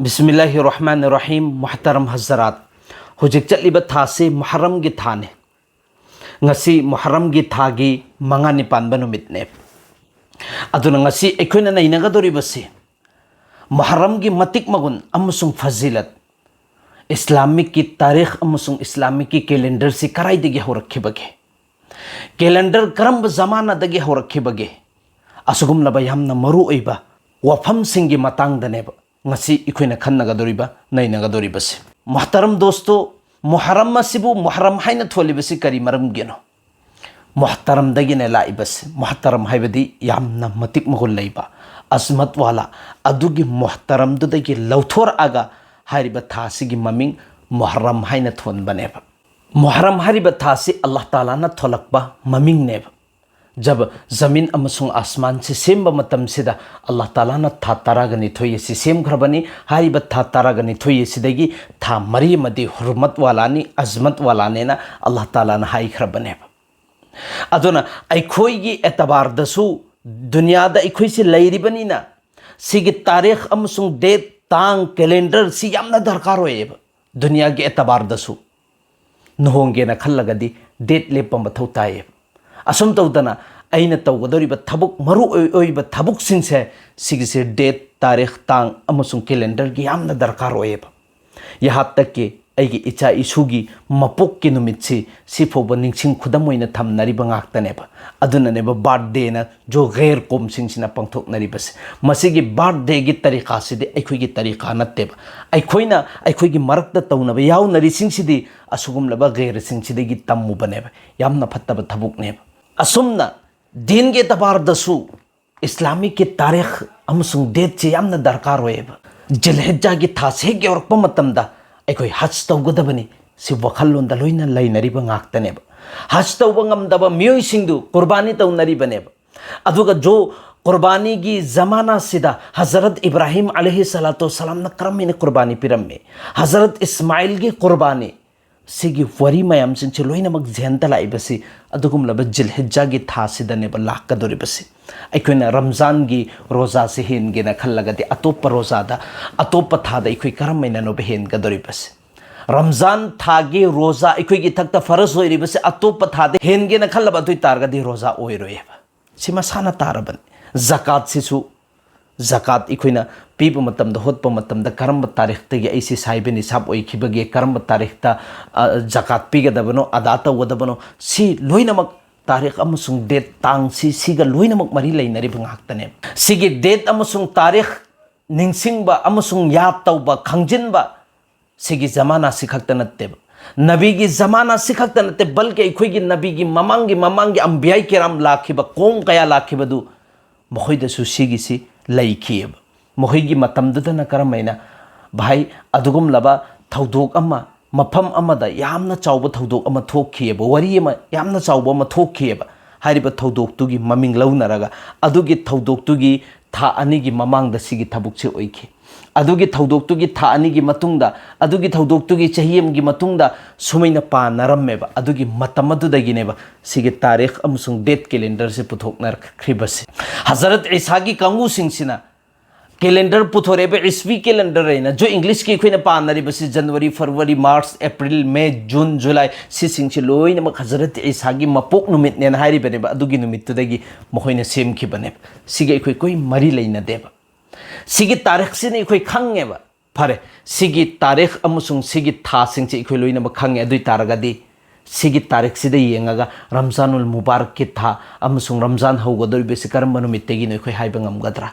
बिस्मिल्लाहिर्रहमानिर्रहीम मुहतरम हज़रात हुजिक चलिब थासे मुहर्रम की थाने ngasi muharram gi thagi mangani panba numitne aduna ngasi ekhuna nainaga doribasi muharram gi matik magun amusung fazilat islamic ki tarikh amusung islamic ki calendar si karai degi horakhibage calendar karam zamana degi horakhibage asugum laba yamna maru oiba wafam singi matang daneba ngasi ekhuna khannaga doriba nainaga doribasi muhtaram dosto Muharram सिबु Muharram हाइना थोलिबसी करी मरम गेनो मुहतरम दगिने लाइबस मुहतरम हाइबदी यामना मतिक मगुल लैबा अजमत वाला अदुगी मुहतरम दुदगी लौथोर आगा हारिबा थासिगी ममिंग मुहर्रम हाइना थोन बनेबा मुहर्रम हारिबा थासी अल्लाह ताला ना थोलकबा ममिंग नेबा जब जमीन अमसुंग आसमान से सेम मतम सिदा अल्लाह ताला ना था तारागनी थोये से सेम खरबनी हारिबा था तारागनी थोये सिदगी था मरी मदी हुर्मत वालानी अजमत वालाने ना अल्लाह ताला ना हाई खरबने अदुना अखोईगी एतबार दसु दुनिया दा अखोई से लैरिबनी ना सिगी तारीख अमसुंग डेट तांग कैलेंडर सी यामना दरकार होएब दुनिया के एतबार दसु नहोंगे ना खल्लगदी डेट लेपम बथौ ताएब असम तौदना अइना तौगदोरिबा थबुक मरु ओइबा थबुक सिंसे सिगिसे डेट तारीख तांग अमसुंग कैलेंडर की यामना दरकार होएब यहाँ तक के अइगी इचा इशुगी मपोक के नुमितसी सिफोबा निंगसिंग खुदम ओइना थमनरिबा ngaktनेबा अदुननेबा बर्थडे ना जो गैर कोम सिंगसिना पंगथोकनरिबस मसिगी बर्थडे की तरीका सिदे अखोइगी तरीका नत्तेबा अखोइना अखोइगी मरकता तौनबा याउनरि सिंगसिदि असुगुमलबा गैर सिंगसिदगी तम्मुबनेबा यामना फत्तबा थबुकनेबा असुमना दिन के तबार दसु इस्लामिक की तारीख अमसुंग डेट से यामना दरकार होएबा जिलहिज्जा की थासे के औरकपा मतमदा अखोई हज तौगदबनी सि वखल्लोंदा लोइना लैनरिबा ngaktनेबा हज तौबा ngamdaba मियोइसिंगदु कुर्बानी तौनरिबनेबा अदुगा जो कुर्बानी की जमाना सिदा हजरत इब्राहिम अलैहि सलातो सलाम ना करमिने कुर्बानी पिरम्मे हजरत इस्माइल की कुर्बानी सिगी वरी मयाम सिंचे लोइनमक जेंता लाइबसी अदुगुमलबा जिलहिज्जा की थासिदनेबा लाक्कदोरिबसी अखोइना रमजान की रोजा से हेनगेना खल्लगदि अतोप रोजादा अतोप थादा अखोइ करमैना नो हेनगदोरिबसी रमजान थागे रोजा अखोइगी थक्ता फरज होइरिबसी अतोप थादा हेनगेना खल्लबा दुइ तारगदि रोजा ओइरोयेबा सिमा साना तारबन ज़कात सिसु ज़कात इखोइना पीब मतमदा होतप मतमदा करम तारीख तगी ऐसी साइबे निसाब ओइखिबगे करम तारीख ता ज़कात पीगदबनो अदा तौगदबनो सि लोइनमक तारीख अमसुंग डेट तांग सिगा लोइनमक मरी लैनरिबा ngaktane सिगी डेट अमसुंग तारीख निंगसिंगबा अमसुंग याद तौबा खंजिनबा सिगी जमाना सिखक्ता नत्तेबा नबी की जमाना सिखक्ता नत्ते बल्कि इखोइगी नबी की ममांगी अंबियाई किराम लाखिबा कोम कया लाखिबदु मखोइदसु सिगिसि लैखियेबा मखोइगी मतमदुदना करमैना भाई अदुगुमलबा थौदोक अमा मफम अमदा यामना चाउबा थौदोक अमा थोखियेबा वरी अमा यामना चाउबा अमा थोखियेबा हारिबा थौदोकतुगी ममिंग लौनरगा अदुगी थौदोकतुगी था अनिगी ममांगदा सिगी थबुकसे ओइखि अदुगी थौदोकतुगी था अनिगी मतुंगदा अदुगी थौदोकतुगी चहियमगी मतुंगदा सुमैना पानरम्मेबा अदुगी मतमदुदगिनेबा सिगी तारीख अमसुंग डेट कैलेंडर से पुथोकनरख्रिबसे हजरत ईसा की कांगू सिंगसिना कैलेंडर पुथोरेबे ईस्वी कैलेंडर रेना जो इंग्लिश की खोइना पानरिबसे जनवरी फरवरी मार्च अप्रैल मई जून जुलाई सिसिंगसे लोइनमक हजरत ईसा की मपोक नुमितनेना हारिबनेबा अदुगी नुमितुदगी मखोइना सेमखिबनेबा सिगे अखोइ कोइ मरी लैनदेबा सिगी तारीख सिने अखोइ खंगेबा फरे सिगी तारीख अमसुंग सिगी था सिंगसे अखोइ लोइनमक खंगे अदुइ तारगदी सिगी तारीख सिदा येंगागा रमजानुल मुबारक की था अमसुंग रमजान हौगदोरिबसे करम नुमितगी अखोइ हाइबा ngamgadra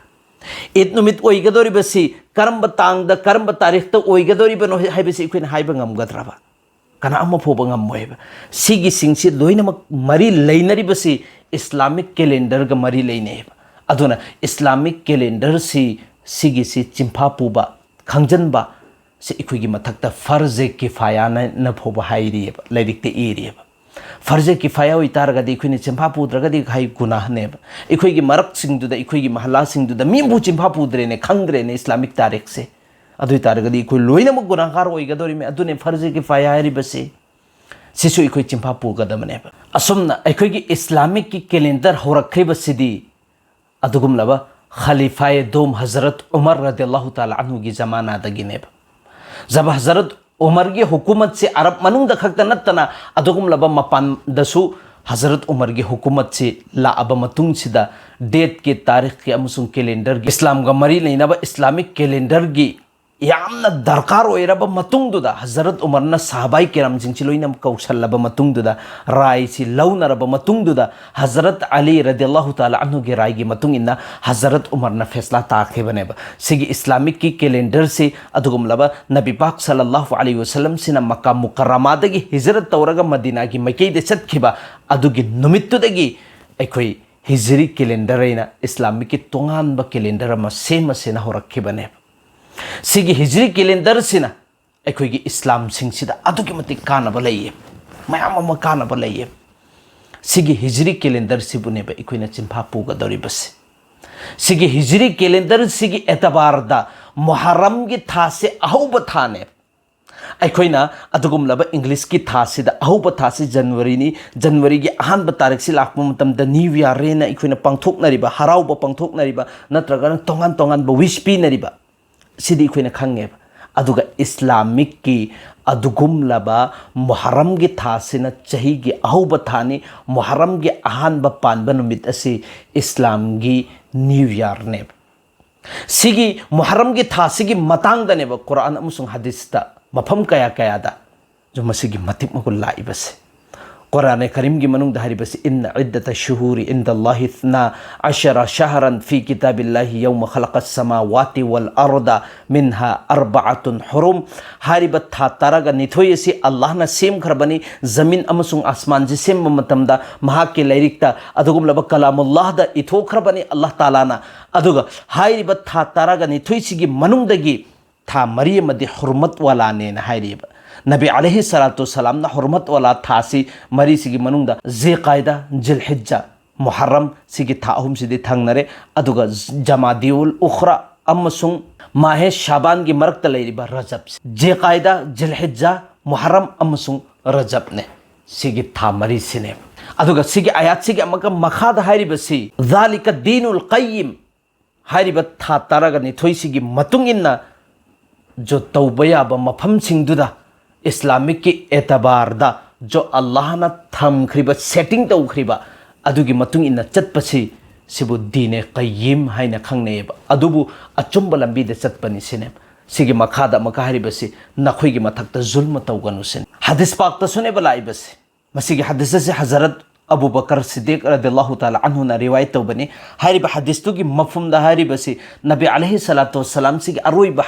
ईद नुमित ओइगदोरिबसी करम तांगदा करम तारीखता ओइगदोरिबनो हाइबसी अखोइना हाइबा ngamgadraba kana amma phoba ngammoyeba sigi singsi loinamak mari leinaribasi islamic calendar ga mari leineba aduna islamic calendar si sigi si chimpha puba khangjanba se अखोइगी मथक्ता फर्ज किफाया न फोबा हाइरियेबा लाइरिकते एरियेबा फर्ज किफाया होइतारगदि अखोइनि चिम्फा पुद्रगदि हाइ गुनाहनेबा अखोइगी मरक सिंगदुदा अखोइगी महला सिंगदुदा मिबु चिम्फा पुद्रेने खंद्रेने इस्लामिक तारीख से अदुइ तारगदि अखोइ लोइनमक गुनाहगार ओइगदोरिमे अदुने फर्ज किफाया हाइरिबसे सिसु अखोइ चिम्फा पुगदमनेबा असुमना अखोइगी इस्लामिक की कैलेंडर होरख्रिबसिदि अदुगुमलबा खलीफाए दोम हजरत उमर रदियल्लाहु ताला अन्हु की जमाना दगिनेब जब हजरत उमर की हुकूमत से अरब मनुंग खक्त नत्तना अदुगुम लब मपान दसु हजरत उमर की हुकूमत से लाब मतुंग सिदा डेट के तारीख के अमसुंग कैलेंडर इस्लाम का मरी लेना इस्लामिक कैलेंडर की यामना दरकार ओइरब मतुंगदुदा हजरत उमरना साहबाई किराम जिंगची लोइनम कौशलब मतुंगदुदा राय सी लौनरब मतुंगदुदा हजरत अली रदियल्लाहु ताला अन्हु के राय की मतुंगिना हजरत उमरना फैसला ताखेबनेब सिगी इस्लामिक की कैलेंडर से अदुगुमलब नबी पाक सल्लल्लाहु अलैहि वसल्लम सिना मक्का मुकर्रमादगी हिजरत तौरग मदीना की मक्केदे चतखिबा अदुगी नुमित्तुदगी अखोई हिजरी कैलेंडर रेना इस्लामिक की तोंगानब कैलेंडर अमा सेम सेना होरखिबनेब सिगी हिजरी कैलेंडर सिना अखोई इस्लाम सिंगसिदा अदुगी मतिक कानब लैये मयाम अमा कानब लैये सिगी हिजरी कैलेंडर सिबुनेब अखोइना चिंफा पुगदौरिबसे सिगी हिजरी कैलेंडर सिगी एतबारदा मुहर्रम की था से अहौब थाने अखोइना अदुगुमलब इंग्लिश की था सिदा अहौब था से जनवरी की अहानब तारीख से लाख मतमदा न्यू ईयर रेना अखोइना पांथोकनरिबा हराउब पांथोकनरिबा नत्रगा तोंगान तोंगान विश पीनरिबा सिदी अखोइना खंगेब अदुगा इस्लामिक की अदुगुमलब मुहर्रम की था सिना चही की अहौब थाने मुहर्रम की अहानब पानब नुमित असे इस्लाम की न्यू ईयर ने सिगी मुहर्रम की था सिगी मतांगदनेब कुरान अमसुंग हदीसता मफम कया कयादा जो मसिगी मतिक मगुल लाइबसे कुरान करीम की मनुंग दहरिबसे इन्न इद्दत शुहूरि इंदल्लाहि इस्ना अशरा शहरन फी किताबिल्लाहि यौम खलक़स समावाति वल अर्दा मिन्हा अर्बअतुन हुरुम हारिबत था तरगा निथोयसी अल्लाह न सेम खरबनी जमीन अमसुंग आसमान जे सेम मतमदा महा के लैरिकता अदुगुम लब कलामुल्लाह दा इथोखरबनी अल्लाह ताला ना अदुगा हारिबत था तरगा निथोयसी की मनुंग दगी था मरियम दे हुर्मत वाला ने हारिब नबी अलैहि सलातु सलाम ना हुर्मत वाला था सी मरी सिगी मनुंगदा ज़िलक़ाइदा जिलहिज्जा मुहर्रम सिगी था अहुम सिदे थंगनरे अदुगा जमादिउल उखरा अमसुंग माहे शाबान की मरकत लैरिबा रजब ज़िलक़ाइदा जिलहिज्जा मुहर्रम अमसुंग रजब ने सिगी था मरी सिने अदुगा सिगी आयात सिगी अमका मखाद हारिबसी ज़ालिका दीनुल क़य्यिम हारिबा था तरगा निथोई सिगी मतुंगिन्ना जो तौबयाब मफम सिंगदुदा इस्लामिक की एतबारदा जो अल्लाह ना थमख्रिबा सेटिंग तौख्रिबा अदुगी मतुंग इन्ना चतपसी सिबु दीने क़य्यिम हाइना खंगनेब अदुबु अचुंब लंबी दे चतपनी सिने सिगी मखादा मकाहरिबसी नखोइगी मथक्ता जुल्म तौगनुसिन हदीस पाक तसुने बलाइबसी मसिगी हदीस से हजरत अबू बकर सिद्दीक रदियल्लाहु ताला अन्हु ना रिवायत तौबनी हारिबा हदीस तुगी मफहुम दा हारिबसी नबी अलैहि सलातु वस्सलाम सिगी अरोइबा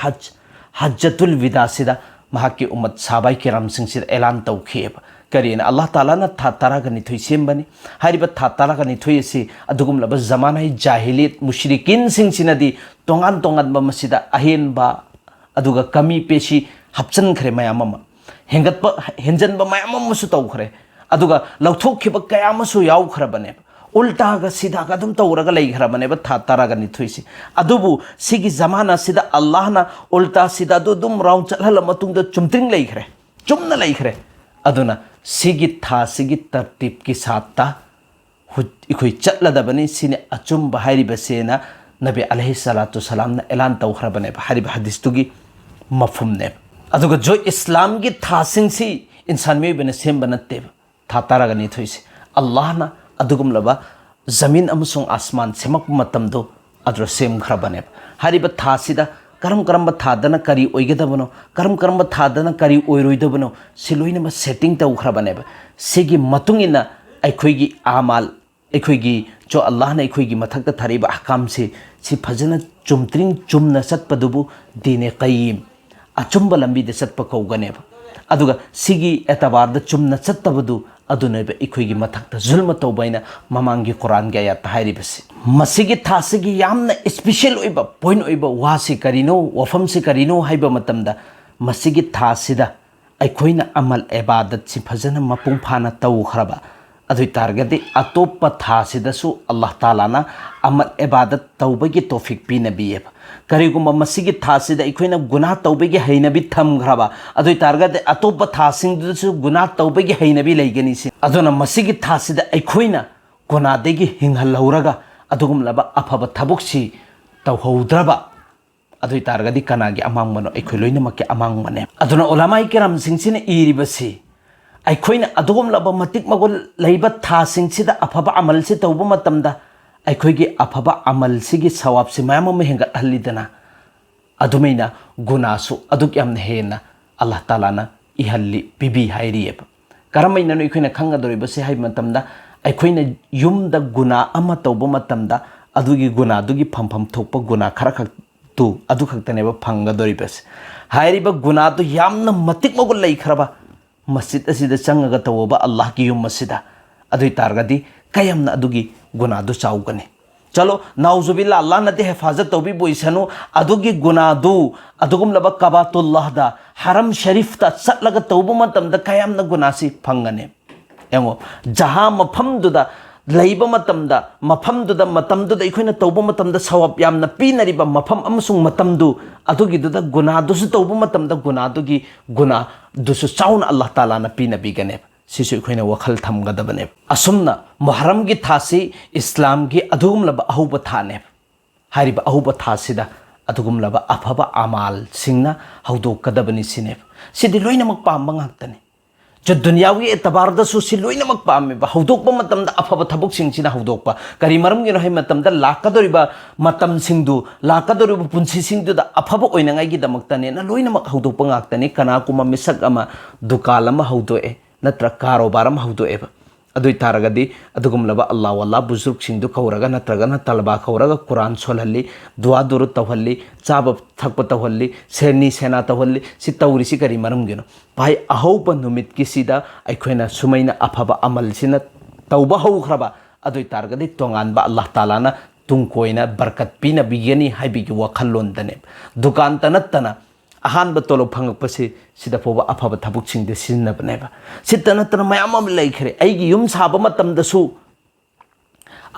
हज्जतुल विदा सिदा महाकी उम्मत साहबाई किराम सिंगसिद ऐलान तौखेब करीन अल्लाह ताला ना था तरगा निथोई सेमबनी हारिबा था तरगा निथोई से अदुगुमलब जमाना जाहिलियत मुश्रिकिन सिंगसिनदी तोंगान तोंगान बमसिदा अहेनबा अदुगा कमी पेशी हपचनखरे मयाम अमा हेंगतबा हेंजनबा मयाम अमसु तौखरे अदुगा लौथोखिबा कयामसु यावखरबने उल्टा सीधा अदम तौरगा लेखरबनेब था तरगा निथोइसी अदुबु सिगी जमाना सिदा अल्लाह ना उल्टा सीधा दुम राउंड चलहल मतुंगदा चुमत्रिंग लेखरे चुमना लेखरे अदुना सिगी था सिगी तरतीब की साथता इखोई चलदबनी सिने अचुम बहारिबसेना नबी अलैहि सलातु सलाम ना ऐलान तौखरबनेब हारिब हदीस तुगी मफहुम ने अदुगा जो इस्लाम की था सिंगसी इंसान में बने सेम बनतेब था तरगा निथोइसी अल्लाह ना अदुगुमलब जमीन अमसुंग आसमान सेमक मतमदो अद्र सेम खरबनेब हारिब थासिदा करम करम थादना करी ओइगदबनो करम थादना करी ओइरोइदबनो सिलोइनम सेटिंग तौखरबनेब सिगी मतुंगिना अखोइगी आमाल अखोइगी जो अल्लाह ने अखोइगी मथक्ता थारिब अहकाम से सि फजना चुमत्रिंग चुमना सत्पदुबु दीने क़य्यिम अचुंब लंबी दे सत्प कौगनेब अदुगा सिगी एतबारद चुमना सत्तबदु अदुनेब इखोइगी मथक्ता जुल्म तौबैना ममांगी कुरान के आयत हारिबसे मसिगी थासिगी यामना स्पेशल ओइबा पॉइंट ओइबा वासी करिनो वफम से करिनो हाइबा मतमदा मसिगी थासिदा अखोइना अमल इबादत सि फजना मपुंग फाना तौखरबा अदुइ तारगदि अतोप थासिदसु अल्लाह ताला ना अमल इबादत तौबगी तौफिक पिनबियब करिगुम मसिगी थासिदा इखोइना गुनाह तौबगी हैनबी थमग्रबा अदुइ तारगदि अतोप थासिंगदसु गुनाह तौबगी हैनबी लैगनी से अदुना मसिगी थासिदा इखोइना गुनाहदेगी हिंगहलौरगा अदुगुमलबा अफब थबुकसी तौहौद्रबा अदुई तारगदी कनागी अमांगमनो अखोय लोइनमक्के अमांगमने अदुना ओलामाई किराम सिंगसिने इरिबसी अखोयना अदुगुमलबा मतिक मगुल लैबा था सिंगसिदा अफबा अमल से तौबा मतमदा अखोयगी अफबा अमल सिगी सवाब से मयाम अमा हेंगत हल्लिदना अदुमैना गुनासु अदुक यामना हेना अल्लाह ताला ना इहल्ली पिबी हाइरियब करमैना नो अखोयना खंगदोरिबसे हाइ मतमदा अखोयना युमदा गुना अमा तौबा मतमदा अदुगी गुना अदुगी फमफम थोकपा गुना खरा खक तू अदु खक्तनेबा फंगदोरिबस हाइरिबा गुना तो यामना मतिक मगुल लैखरबा मस्जिद असिदा चंगगा तवबा अल्लाह की युम मस्जिदा अदुई तारगदी कयमना अदुगी गुना दु चाउगने चलो नाउजुबिल्ला अल्लाह नते हिफाजत तौबी बोइसनु अदुगी गुना दु अदुगुम लब कबातुल्लाह दा हरम शरीफ ता चटलगा तौबा मतमदा कयमना गुनासी फंगने एंगो जहां मफमदुदा लैबा मतमदा मफमदुदा मतमदुदा इखोयना तौबा मतमदा सवाब यामना पीनरिबा मफम अमसुंग मतमदु अदुगिदुदा गुना दुसु तौबा मतमदा गुना दुगी गुना दुसु चाउन अल्लाह ताला ना पीनबिगने सिसु इखोयना वखल थमगदबने असुमना मुहर्रम गी थासी इस्लाम गी अदुगुमलबा अहुबा थाने हारिबा अहुबा थासिदा अदुगुमलबा अफबा अमाल सिंगना हौदोकदबनि सिने सिदि लोइनमक पामबा ngaktane जो दुनियावी एतबार दसु सि लोइनमक पामेबा हौदोकपा मतमदा अफबा थबुक सिंगसिना हौदोकपा करी मरमगिनो है मतमदा लाकदोरिबा मतम सिंगदु लाकदोरिबा पुंसि सिंगदुदा अफबा ओइनंगाई गी दमक्तने ना लोइनमक हौदोकपा ngaktane कनाकुमा मिसक अमा दुकाल अमा हौदोए नत्र कारोबार अमा हौदोएबा अदुई तारगदी अदुगुमलबा अल्लाह वल्ला बुजुर्ग सिंगदु कौरगा नत्रगना तलबा कौरगा कुरान सोलहल्ली दुआ दुरु तवहल्ली चाब थकप तवहल्ली सेनी सेना तवहल्ली सि तौरिसि करी मरमगिनो भाई अहौब नुमित किसिदा अखोयना सुमैना अफबा अमल सिना तौबा हौख्रबा अदुई तारगदी तोंगानबा अल्लाह ताला ना तुंकोइना बरकत पीना बिगनी हाइबिगी वखल्लोंदने दुकान तनत्तना अहानब तोलो फंगपसे सिदा फोबा अफबा थबुक सिंगदे सिनबनेबा सितनतन मयाम अम लैखरे अइगी युम साबा मतमदसु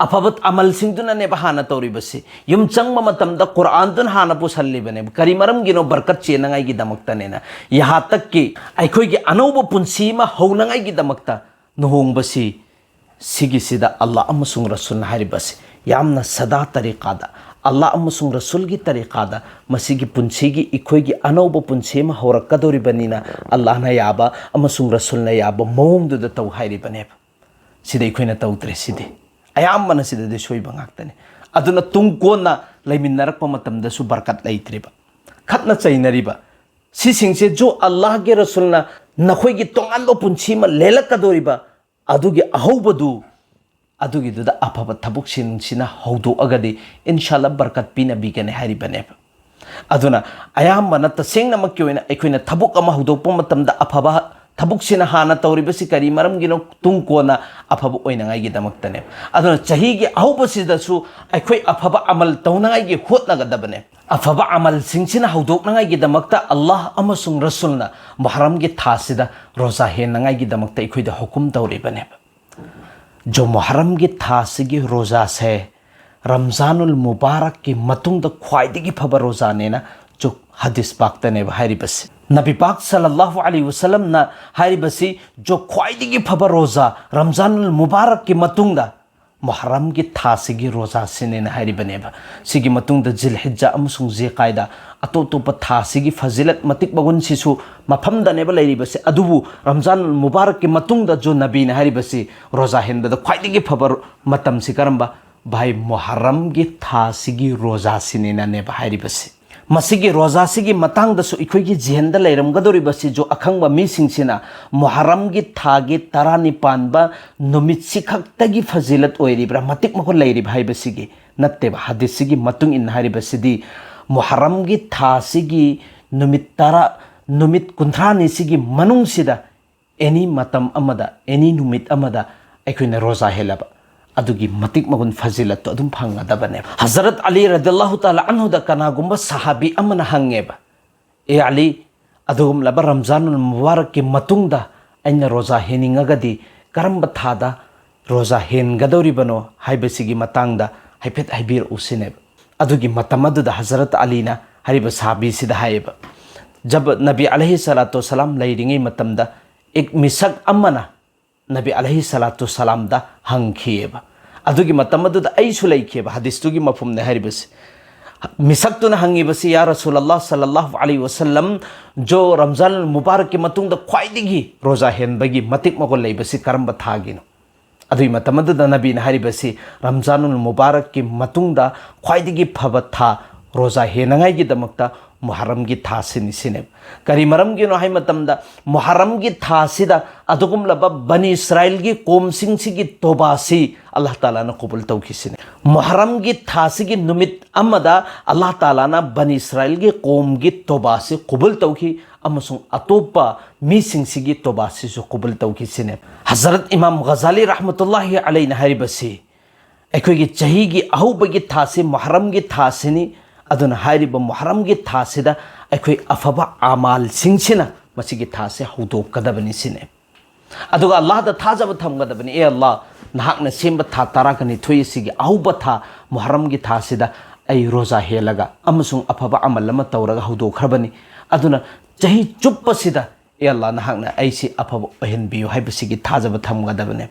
अफबा अमल सिंगदुना ने बहाना तौरिबसे युम चंगबा मतमदा कुरान दुन हाना पुसल्लिबने करी मरम गिनो बरकत चेनंगाई गी दमक्तनेना यहा तक कि अखोइगी अनौब पुंसी मा हौनंगाई गी दमक्ता नुहोंगबसी सिगिसिदा अल्लाह अमसुंग रसूल हारिबसे यामना सदा तरीकादा अल्लाह अमसुंग रसूल की तरीकादा मसीगी पुंसीगी इखोइगी अनौब पुंसी मा हौरकदोरिबनिना अल्लाह ना याबा अमसुंग रसूल ना याबा मौंगदुदा तौ हाइरिबनेब सिदा इखोइना तौत्रे सिदे अयामना सिदा सोइबा ngaktane aduna tungkona laiminnarakpa matamdasu barkat laitriba khatna chainariba sisingse jo Allah ge rasulna nakhoigi tonganbo punchi ma lelakadoriba adugi ahobadu adugi duda afaba thabuk sina haudo agadi inshallah barkat pina bigane haribane aduna ayamana tasengna makyoina ekoina thabuk ama haudo matamda afaba थबुक सिना हाना तौरिबसी करी मरम गिनो तुंग कोना अफब ओइनंगाई गी दमक्तने अदुना चही गी अहुबसिदसु अखोय अफब अमल तौनंगाई गी होतनगदबने अफब अमल सिंगसिना हौदोकनंगाई गी दमक्ता अल्लाह अमसुंग रसूलना मुहर्रम गी थासिदा रोजा हेनंगाई गी दमक्ता अखोयदा हुकुम तौरिबने जो मुहर्रम गी थासिगी रोजा से रमजानुल मुबारक की मतुंग ख्वाइदिगी फब रोजा नेना जो हदीस पाक्तने हारिबस नबी पाक सल्लल्लाहु अलैहि वसल्लम ना हारिबसी जो ख्वाइदिगी फब रोजा रमजानुल मुबारक की मतुंगदा मुहर्रम की थासिगी रोजा सिनेना हारिबनेबा सिगी मतुंगदा जिलहिज्जा अमसुंग जिकायदा अतोतोप थासिगी फजिलत मतिक बगुन सिसु मफमदनेबा लैरिबसे अदुबु रमजानुल मुबारक की मतुंगदा जो नबी ना हारिबसी रोजा हेनबदा ख्वाइदिगी फब मतम सिकरंबा भाई मुहर्रम की थासिगी रोजा सिनेना नेबा हारिबसी मसीगी रोजा सिगी मतंग दसु इखोइगी जेहंदा लैरमगदोरिबसी जो अखंगबा मिसिंगसिना मुहर्रम गी थागी तरानी पानबा नुमित सिखक्तगी फजिलत ओइरिब्रा मतिक मखो लैरिब हाइबसिगी नत्तेबा हदीससिगी मतुंग इन हारिबसिदी मुहर्रम गी थासिगी नुमित तरा नुमित कुंथ्रानी सिगी मनुंगसिदा एनी मतम अमदा एनी नुमित अमदा अखोइना रोजा हेलाबा अदुगी मतिक मगुन फजिलत तो अदुम फंगदबने हजरत अली रदियल्लाहु ताला अन्हु दा कनागुम्बा सहाबी अमना हंगेबा ए अली अदुगुम लब रमजानुल मुबारक की मतुंगदा अइना रोजा हेनिंगगदी करंबा थादा रोजा हेनगदोरिबनो हाइबसिगी मतंगदा हाइफेत हाइबिर उसिने अदुगी मतमदुदा हजरत अलीना हरिबा सहाबी सिदा हाइबा जब नबी अलैहि सलातु सलाम लैरिंगे मतमदा एक मिसक अमना नबी अलैहि सलातु सलाम दा हंगखिएबा अदुगी मतमदुदा अइसु लैखिएबा हदीसतुगी मफुमने हारिबस मिसक्तुना हंगिबसी या रसूलुल्लाह सल्लल्लाहु अलैहि वसल्लम जो रमजान मुबारक के मतुंगदा ख्वाइदिगी रोजा हेनबगी मतिक मगोल लेबसी करंबा थागिनो अदुई मतमदुदा नबीना हारिबसी रमजानुल मुबारक की मतुंगदा ख्वाइदिगी फबा था रोजा हेनंगाई की दमकता मुहर्रम की था सिने करी मरम की नो हाई मतमदा मुहर्रम की था सिदा अदुगुम लब बनी इस्राइल की कोम सिंह की तोबासी अल्लाह ताला ने कबूल तौखिसिने मुहर्रम की था की नुमित अमदा अल्लाह ताला ने बनी इस्राइल की कोम की तोबासी कबूल तौखि अमसुंग अतोपा मी सिंह की तोबासी जो कबूल तौखिसिने हजरत इमाम गजाली रहमतुल्लाहि अलैहि ने हरिबसी अखोगी चही की अहुबगी था से मुहर्रम की था सिनी अदुना हारिब मुहर्रम की था सिदा अखोई अफबा अमाल सिंगसिना मसिगी था से हौदोकदबनि सिने अदुगा अल्लाह दा थाजब थमगदबनि ए अल्लाह नहाकना सेंबा था ताराकनि थोयसिगी अहुब था मुहर्रम की था सिदा ऐ रोजा हेलगा अमसुंग अफबा अमल अमा तौरगा हौदोखरबनि अदुना चही चुप्पसिदा ए अल्लाह नहाकना ऐसी अफबा ओहनबियो हाइबसिगी थाजब थमगदबनि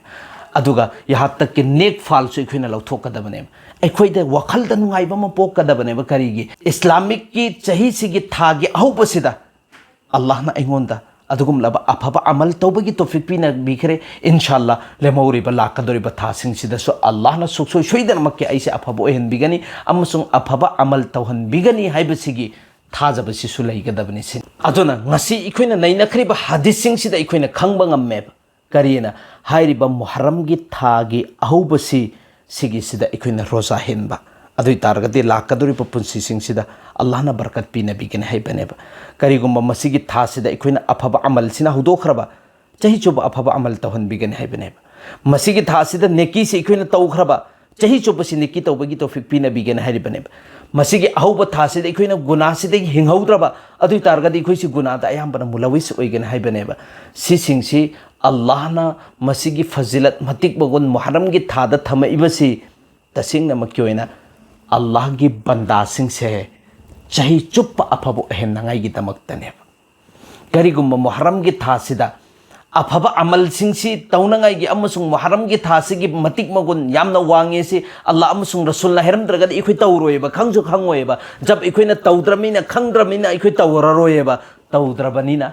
अदुगा यहाँ तक के नेक फाल से इखोइना लौथोकदबने अखोइद वखलद नुंगाइबा म पोकदबने करीगी इस्लामिक की चही सिगी थागे अहुबसिदा अल्लाह ना अइंगोंदा अदुगुम लब अफबा अमल तौबगी तौफिक पिना बिखरे इंशाअल्लाह लेमौरिबा लाकदोरिबा थासिंगसिदसो अल्लाह ना सुक्सोय सोइदनमक्के ऐसे अफबा ओहनबिगनी अमसुंग अफबा अमल तौहनबिगनी हाइबसिगी थाजबसिसु लैगदबनि सिन अदुना ngasi इखोइना नैनखरिबा हदीसिंगसिदा इखोइना खंगबा ngम्मेब करीना हाइरिबा मुहर्रम की थागी अहुबसी सिगिसिदा इखोइना रोजा हेनबा अदुई तारगदि लाकदोरिबा पुंसिसिंगसिदा अल्लाह ना बरकत पिनबिगन हाइबनेबा करीगुम्बा मसिगी थासिदा इखोइना अफबा अमल सिना हुदोखरबा चही चुबा अफबा अमल तौहनबिगन हाइबनेबा मसिगी थासिदा नेकी से इखोइना तौखरबा चही चुबसी नेकी तौबगी तौफिक पिनबिगन हाइबनेबा मसिगी अहुबा थासिदा इखोइना गुनासिदा हिंहौद्रबा अदुई तारगदि इखोइसि गुनादा अयाम्बना मुलविस ओइगन हाइबनेबा सिसिंगसि अल्लाह ना मसीगी फजिलत मतिक बगुन मुहर्रम की थादा थमइबसी तसिंगना मक्योइना अल्लाह की बंदा सिंह से चही चुप अफब हेनंगाई की दमक्तने करीगुम मुहर्रम की थासिदा अफब अमल सिंह तौनंगाई की अमसुंग मुहर्रम की थासिगी मतिक मगुन यामना वांगे से अल्लाह अमसुंग रसूल हेरमद्रगद इखोइ तौरोयबा खंगजु खंगोयबा जब इखोइना तौद्रमिना खंगद्रमिना इखोइ तौररोयबा तौद्रबनिना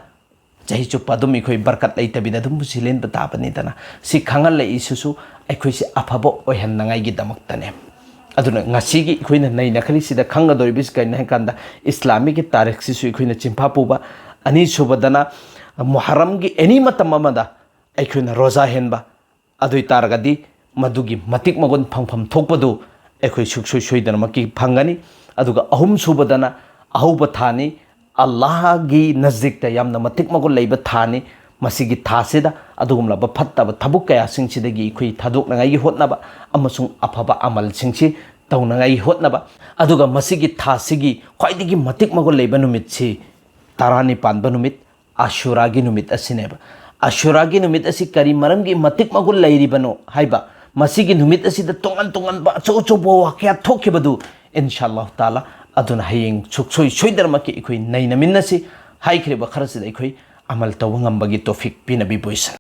चही चुप्पा दुम इखोइ बरकत लैतबिदा दुम सिलेन बताबनिदना सि खंगल लैसुसु अखोइ से अफबो ओहनंगाई गी दमक्तने अदुना ngasiगी इखोइना नैनखरि सिदा खंगदोरिबिस कैन हेकांदा इस्लामिक की तारीख सिसु इखोइना चिंफा पुबा अनि सुबदना मुहर्रम की एनी मतम अमदा अखोइना रोजा हेनबा अदुइ तारगदि मदुगी मतिक मगुन फंगफम थोकपदु अखोइ सुक्सोइ सोइदनमकी फंगनी अदुगा अहुम सुबदना अहुब थानी अल्लाह की नजदीक यामना मतिक मगुल लैब थानी मसिगी थासिदा अदुगुमलाब फत्तब थबुक कया सिंगसिदगी इखोइ थादोकनगाई होतनबा अमसुंग अफबा अमल सिंगसि तौनगाई होतनबा अदुगा मसिगी थासिगी ख्वाइदिगी मतिक मगुल लैब नुमितसि तारानि पानबा नुमित आशुरागी नुमित असिनेबा आशुरागी नुमित असि करी मरमगी मतिक मगुल लैरिबनो हाइबा मसिगी नुमित असिदा तोंगन तोंगन बा चोचोबो वाक्या थोखिबदु इंशाअल्लाह ताला अदुना हयेंग सुक्सोइ सोइदरमकी इखोइ नैनमिन्नसि हाइख्रेबा खरसिदा इखोइ अमल तौब ngambagi तौफिक पिनबि बोइसन।